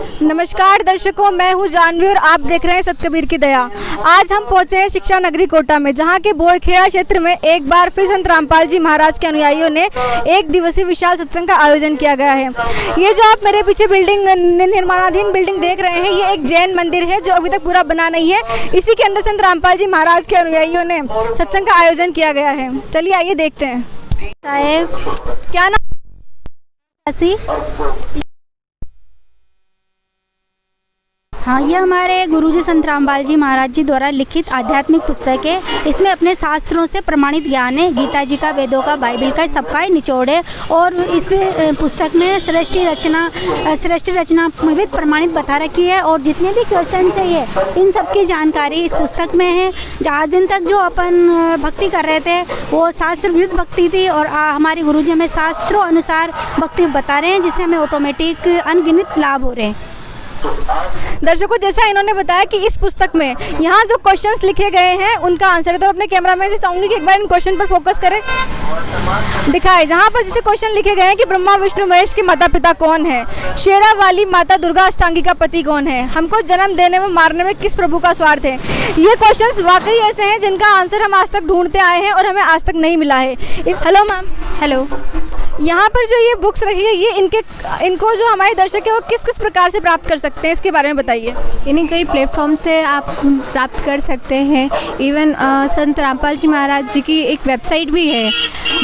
नमस्कार दर्शकों, मैं हूं जानवी और आप देख रहे हैं सतकबीर की दया। आज हम पहुंचे हैं शिक्षा नगरी कोटा में, जहां के बोरखेड़ा क्षेत्र में एक बार फिर संत रामपाल जी महाराज के अनुयायियों ने एक दिवसीय विशाल सत्संग का आयोजन किया गया है। ये जो आप मेरे पीछे बिल्डिंग, निर्माणाधीन बिल्डिंग देख रहे हैं, ये एक जैन मंदिर है जो अभी तक पूरा बना नहीं है। इसी के अंदर संत रामपाल जी महाराज के अनुयायियों ने सत्संग का आयोजन किया गया है। चलिए आइए देखते हैं। क्या नाम? हाँ, ये हमारे गुरुजी संत रामपाल जी महाराज जी द्वारा लिखित आध्यात्मिक पुस्तक है। इसमें अपने शास्त्रों से प्रमाणित ज्ञान है, गीता जी का, वेदों का, बाइबल का, सबका ही निचोड़ है। और इसमें पुस्तक में सृष्टि रचना विविध प्रमाणित बता रखी है। और जितने भी क्वेश्चन है ये, इन सब की जानकारी इस पुस्तक में है। आज दिन तक जो अपन भक्ति कर रहे थे वो शास्त्र विरुद्ध भक्ति थी, और हमारे गुरुजी हमें शास्त्रों अनुसार भक्ति बता रहे हैं, जिससे हमें ऑटोमेटिक अनगिनत लाभ हो रहे हैं। दर्शकों, जैसा इन्होंने बताया कि इस पुस्तक में यहाँ जो क्वेश्चंस लिखे गए हैं उनका आंसर है। तो अपने कैमरामैन से चाहूंगी कि एक बार इन क्वेश्चन पर फोकस करें, दिखाए। जहाँ पर जैसे क्वेश्चन लिखे गए हैं कि ब्रह्मा विष्णु महेश के माता पिता कौन है, शेरा वाली माता दुर्गा अष्टांगी का पति कौन है, हमको जन्म देने में मारने में किस प्रभु का स्वार्थ है। ये क्वेश्चंस वाकई ऐसे हैं जिनका आंसर हम आज तक ढूंढते आए हैं और हमें आज तक नहीं मिला है। Hello ma'am. हेलो। यहाँ पर जो ये बुक्स रखी है, ये इनको जो हमारे दर्शक है वो किस किस प्रकार से प्राप्त कर सकते हैं, इसके बारे में बताइए। इन्हीं कई प्लेटफॉर्म से आप प्राप्त कर सकते हैं। इवन संत रामपाल जी महाराज जी की एक वेबसाइट भी है,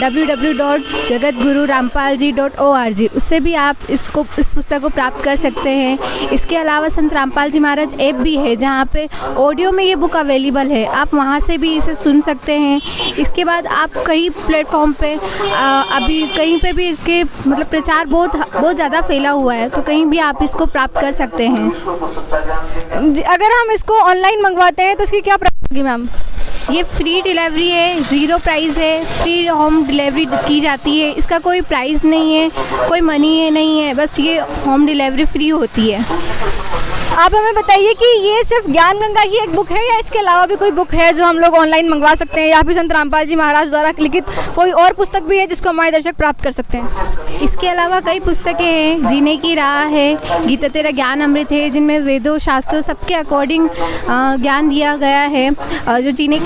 www.jagatgururampalji.org। उससे भी आप इस पुस्तक को प्राप्त कर सकते हैं। इसके अलावा संत रामपाल जी महाराज ऐप भी है, जहाँ पे ऑडियो में ये बुक अवेलेबल है, आप वहाँ से भी इसे सुन सकते हैं। इसके बाद आप कई प्लेटफॉर्म पे अभी कहीं पे भी इसके मतलब प्रचार बहुत ज़्यादा फैला हुआ है, तो कहीं भी आप इसको प्राप्त कर सकते हैं। अगर हम इसको ऑनलाइन मंगवाते हैं तो इसकी क्या प्राइस होगी मैम? ये फ्री डिलीवरी है, ज़ीरो प्राइस है, फ्री होम डिलीवरी की जाती है। इसका कोई प्राइस नहीं है, कोई मनी नहीं है, बस ये होम डिलीवरी फ्री होती है। आप हमें बताइए कि ये सिर्फ ज्ञान गंगा ही एक बुक है या इसके अलावा भी कोई बुक है जो हम लोग ऑनलाइन मंगवा सकते हैं, या फिर संत रामपाल जी महाराज द्वारा लिखित कोई और पुस्तक भी है जिसको हमारे दर्शक प्राप्त कर सकते हैं? इसके अलावा कई पुस्तकें हैं, जीने की राह है, गीता तेरा ज्ञान अमृत है, जिनमें वेदों शास्त्रों सबके अकॉर्डिंग ज्ञान दिया गया है। जो जीने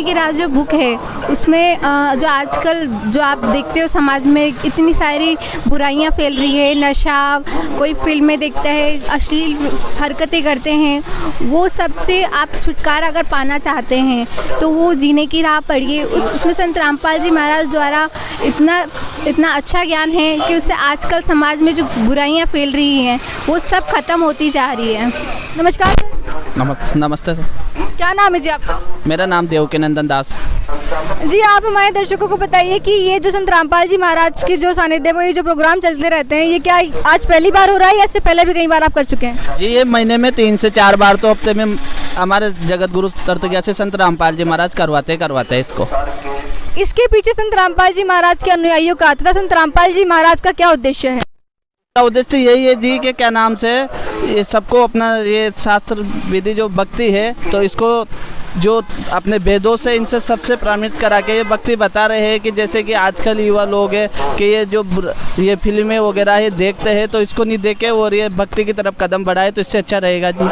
की राह जो बुक है, उसमें जो आजकल जो आप देखते हो समाज में इतनी सारी बुराइयाँ फैल रही है, नशा, कोई फिल्में देखता है, अश्लील हरकतें करते हैं, वो सब से आप छुटकारा अगर पाना चाहते हैं तो वो जीने की राह पढ़िए। उसमें संत रामपाल जी महाराज द्वारा इतना अच्छा ज्ञान है कि उससे आजकल समाज में जो बुराइयां फैल रही हैं वो सब खत्म होती जा रही है। नमस्कार सर। नमस्ते सर। क्या नाम है जी आपका? मेरा नाम देवकीनंदन दास। जी, आप हमारे दर्शकों को बताइए कि ये जो संत रामपाल जी महाराज के जो सानिध्य में ये जो प्रोग्राम चलते रहते हैं, ये क्या आज पहली बार हो रहा है या इससे पहले भी कई बार आप कर चुके हैं? जी, ये महीने में 3 से 4 बार तो हफ्ते में हमारे जगत गुरु तर्तज्ञ से संत रामपाल जी महाराज करवाते हैं इसको। इसके पीछे संत रामपाल जी महाराज के अनुयायियों का तथा संत रामपाल जी महाराज का क्या उद्देश्य है? उद्देश्य यही है जी कि क्या नाम से ये सबको अपना ये शास्त्र विधि जो भक्ति है, तो इसको जो अपने वेदों से इनसे सबसे प्रमाणित करा के ये भक्ति बता रहे हैं कि जैसे कि आजकल युवा लोग हैं कि ये फिल्में वगैरह ये देखते हैं, तो इसको नहीं देखे और ये भक्ति की तरफ कदम बढ़ाए तो इससे अच्छा रहेगा जी।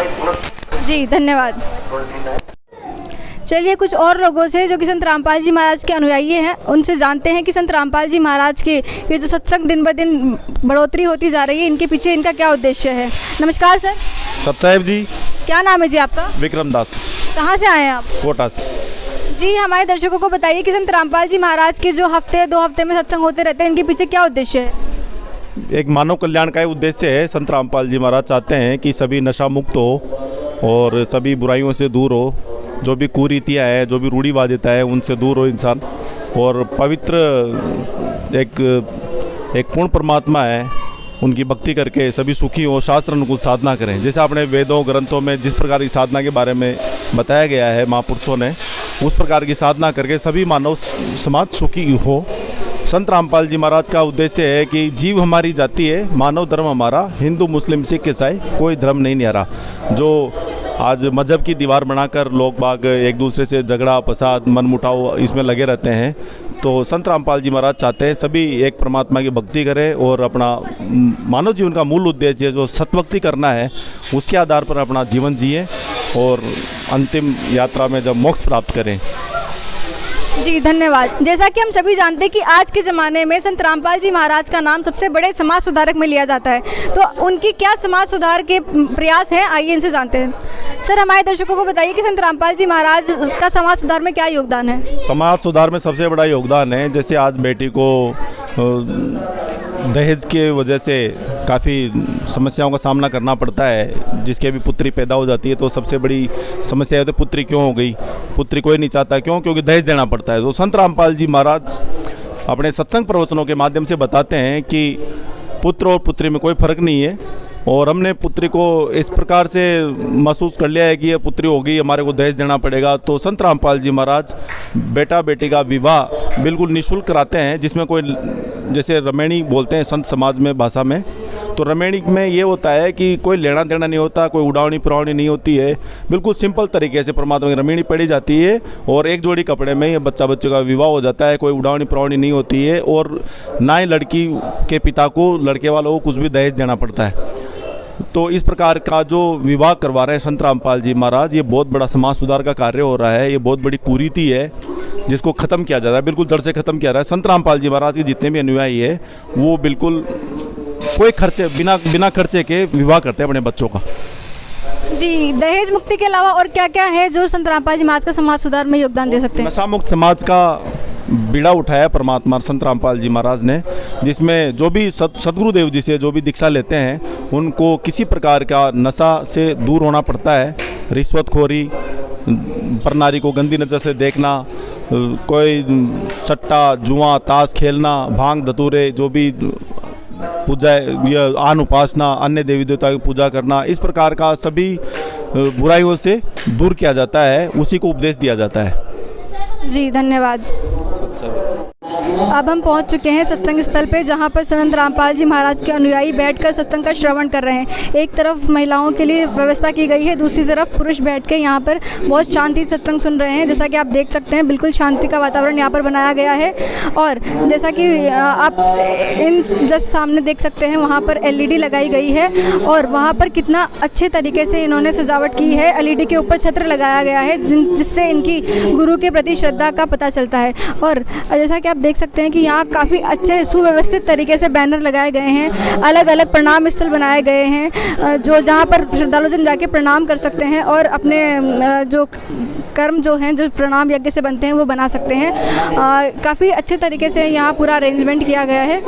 जी धन्यवाद। चलिए कुछ और लोगों से जो कि संत रामपाल जी महाराज के अनुयायी हैं उनसे जानते हैं कि संत रामपाल जी महाराज के ये जो सत्संग दिन ब दिन बढ़ोतरी होती जा रही है, इनके पीछे इनका क्या उद्देश्य है। नमस्कार सर। सतसाहेब जी। क्या नाम है जी आपका? विक्रम दास। कहाँ से आए हैं आप? कोटा से। जी, हमारे दर्शकों को बताइए कि संत रामपाल जी महाराज के जो 2 हफ्ते में सत्संग होते रहते हैं, इनके पीछे क्या उद्देश्य है? एक मानव कल्याण का उद्देश्य है। संत रामपाल जी महाराज चाहते हैं कि सभी नशा मुक्त हो और सभी बुराइयों से दूर हो, जो भी कुरीतियाँ है, जो भी रूढ़िवादिता है, उनसे दूर हो इंसान, और पवित्र एक पूर्ण परमात्मा है, उनकी भक्ति करके सभी सुखी हो, शास्त्र अनुकूल साधना करें। जैसे अपने वेदों ग्रंथों में जिस प्रकार की साधना के बारे में बताया गया है महापुरुषों ने, उस प्रकार की साधना करके सभी मानव समाज सुखी हो। संत रामपाल जी महाराज का उद्देश्य है कि जीव हमारी जाति है, मानव धर्म हमारा, हिंदू मुस्लिम सिख ईसाई कोई धर्म नहीं न्यारा। जो आज मजहब की दीवार बनाकर लोग बाग एक दूसरे से झगड़ा फसाद मनमुटाव इसमें लगे रहते हैं, तो संत रामपाल जी महाराज चाहते हैं सभी एक परमात्मा की भक्ति करें और अपना मानव जीवन का मूल उद्देश्य जो सतभक्ति करना है उसके आधार पर अपना जीवन जिए और अंतिम यात्रा में जब मोक्ष प्राप्त करें। जी धन्यवाद। जैसा कि हम सभी जानते हैं कि आज के ज़माने में संत रामपाल जी महाराज का नाम सबसे बड़े समाज सुधारक में लिया जाता है, तो उनकी क्या समाज सुधार के प्रयास हैं, आइए इनसे जानते हैं। सर, हमारे दर्शकों को बताइए कि संत रामपाल जी महाराज का समाज सुधार में क्या योगदान है? समाज सुधार में सबसे बड़ा योगदान है, जैसे आज बेटी को दहेज के वजह से काफ़ी समस्याओं का सामना करना पड़ता है, जिसके भी पुत्री पैदा हो जाती है तो सबसे बड़ी समस्या है तो पुत्री क्यों हो गई, पुत्री कोई नहीं चाहता, क्यों? क्योंकि दहेज देना पड़ता है। तो संत रामपाल जी महाराज अपने सत्संग प्रवचनों के माध्यम से बताते हैं कि पुत्र और पुत्री में कोई फ़र्क नहीं है, और हमने पुत्री को इस प्रकार से महसूस कर लिया है कि ये पुत्री होगी, हमारे को दहेज देना पड़ेगा। तो संत रामपाल जी महाराज बेटा बेटी का विवाह बिल्कुल निःशुल्क कराते हैं, जिसमें कोई, जैसे रमेणी बोलते हैं संत समाज में भाषा में, तो रमेणी में ये होता है कि कोई लेना देना नहीं होता, कोई उड़ावनी पुरावनी नहीं होती है, बिल्कुल सिंपल तरीके से परमात्मा की रमेणी पढ़ी जाती है और एक जोड़ी कपड़े में ये बच्चे का विवाह हो जाता है, कोई उड़ावनी पुरावनी नहीं होती है, और ना ही लड़की के पिता को, लड़के वालों को कुछ भी दहेज देना पड़ता है। तो इस प्रकार का जो विवाह करवा रहे हैं संत रामपाल जी महाराज, ये बहुत बड़ा समाज सुधार का कार्य हो रहा है, ये बहुत बड़ी कुरीति है जिसको ख़त्म किया जा रहा है, बिल्कुल जड़ से ख़त्म किया जा रहा है। संत रामपाल जी महाराज के जितने भी अनुयायी है वो बिल्कुल कोई खर्चे बिना खर्चे के विवाह करते हैं अपने बच्चों का। जी, दहेज मुक्ति के अलावा और क्या क्या है जो संत रामपाल जी महाराज का समाज सुधार में योगदान दे सकते हैं? नशा मुक्त समाज का बीड़ा उठाया परमात्मा संत रामपाल जी महाराज ने, जिसमें जो भी सदगुरुदेव जी से जो भी दीक्षा लेते हैं उनको किसी प्रकार का नशा से दूर होना पड़ता है। रिश्वतखोरी, पर नारी को गंदी नज़र से देखना, कोई सट्टा जुआ ताश खेलना, भांग धतूरे, जो भी पूजा या आन उपासना, अन्य देवी देवता की पूजा करना, इस प्रकार का सभी बुराइयों से दूर किया जाता है, उसी को उपदेश दिया जाता है। जी धन्यवाद। अब हम पहुंच चुके हैं सत्संग स्थल पे, जहां पर संत रामपाल जी महाराज के अनुयायी बैठकर सत्संग का श्रवण कर रहे हैं। एक तरफ महिलाओं के लिए व्यवस्था की गई है, दूसरी तरफ पुरुष बैठ के यहाँ पर बहुत शांति सत्संग सुन रहे हैं। जैसा कि आप देख सकते हैं बिल्कुल शांति का वातावरण यहाँ पर बनाया गया है, और जैसा कि आप इन जस्ट सामने देख सकते हैं वहाँ पर LED लगाई गई है, और वहाँ पर कितना अच्छे तरीके से इन्होंने सजावट की है। LED के ऊपर छत्र लगाया गया है जिससे इनकी गुरु के प्रति श्रद्धा का पता चलता है। और जैसा कि आप देख सकते हैं कि यहाँ काफ़ी अच्छे सुव्यवस्थित तरीके से बैनर लगाए गए हैं, अलग अलग प्रणाम स्थल बनाए गए हैं, जो जहाँ पर श्रद्धालुजन जाके प्रणाम कर सकते हैं और अपने जो कर्म जो हैं, जो प्रणाम यज्ञ से बनते हैं, वो बना सकते हैं। काफ़ी अच्छे तरीके से यहाँ पूरा अरेंजमेंट किया गया है।